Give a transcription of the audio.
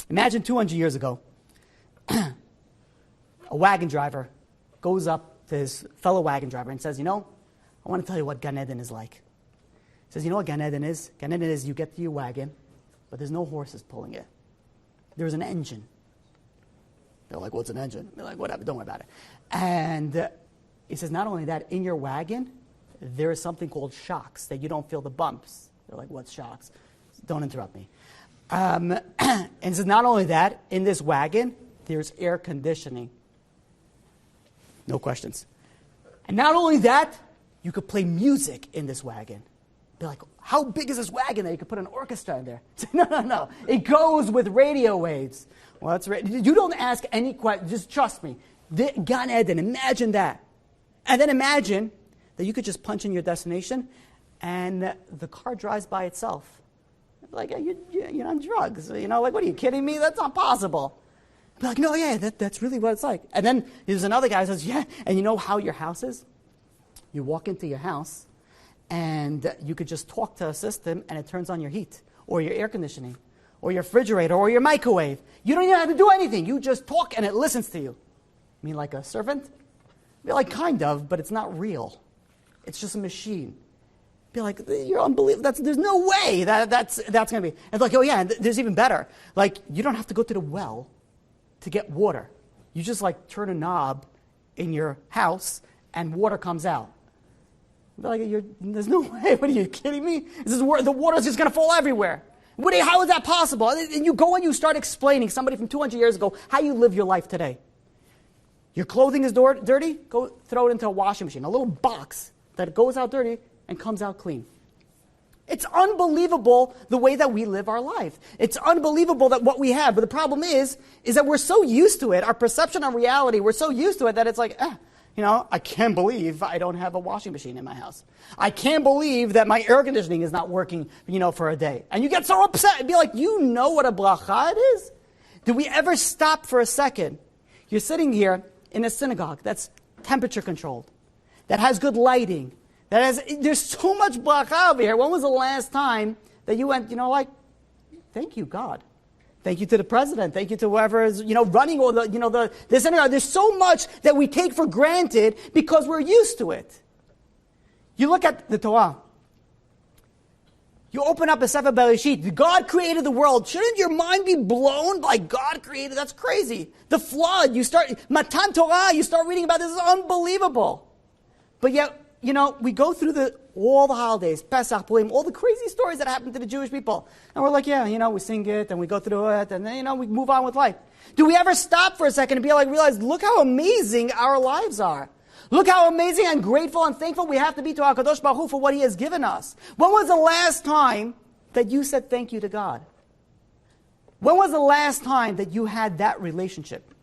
Imagine 200 years ago, a wagon driver goes up to his fellow wagon driver and says, I want to tell you what Gan Eden is like. He says, you know what Gan Eden is? Gan Eden is you get to your wagon, but there's no horses pulling it. There's an engine. They're like, what's an engine? They're like, whatever, don't worry about it. And he says, not only that, in your wagon, there is something called shocks, that you don't feel the bumps. They're like, what's shocks? Don't interrupt me. And he says, not only that, in this wagon, there's air conditioning. No questions. And not only that, you could play music in this wagon. They're like, how big is this wagon that you could put an orchestra in there? No. It goes with radio waves. Well, that's right. You don't ask any questions. Just trust me. Gan Eden, imagine that. And then imagine that you could just punch in your destination and the car drives by itself. Like, you're on drugs. Like, what are you kidding me? That's not possible. Be like, no, yeah, that's really what it's like. And then there's another guy who says, yeah, and you know how your house is? You walk into your house and you could just talk to a system and it turns on your heat or your air conditioning or your refrigerator or your microwave. You don't even have to do anything. You just talk and it listens to you. I mean, like a servant? Be like, kind of, but it's not real. It's just a machine. Be like, you're unbelievable. There's no way that's going to be. And it's like, oh yeah, there's even better. Like, you don't have to go to the well to get water. You just like turn a knob in your house and water comes out. Be like, there's no way. What are you kidding me? The water's just going to fall everywhere. How is that possible? And you go and you start explaining somebody from 200 years ago how you live your life today. Your clothing is dirty, go throw it into a washing machine. A little box that goes out dirty and comes out clean. It's unbelievable the way that we live our life. It's unbelievable that what we have. But the problem is that we're so used to it, our perception of reality, we're so used to it that it's like, I can't believe I don't have a washing machine in my house. I can't believe that my air conditioning is not working, for a day. And you get so upset and be like, what a bracha it is? Do we ever stop for a second? You're sitting here in a synagogue that's temperature controlled, that has good lighting, there's so much bracha over here. When was the last time that you went, thank you, God. Thank you to the president. Thank you to whoever is, running all the synagogue. There's so much that we take for granted because we're used to it. You look at the Torah. You open up a Sefer Bereshit. God created the world. Shouldn't your mind be blown by God created? That's crazy. The flood. Matan Torah. You start reading about this. This is unbelievable. But yet, we go through all the holidays, Pesach, Purim, all the crazy stories that happen to the Jewish people. And we're like, we sing it, and we go through it, and then, we move on with life. Do we ever stop for a second and realize, look how amazing our lives are. Look how amazing and grateful and thankful we have to be to HaKadosh Baruch Hu for what He has given us. When was the last time that you said thank you to God? When was the last time that you had that relationship?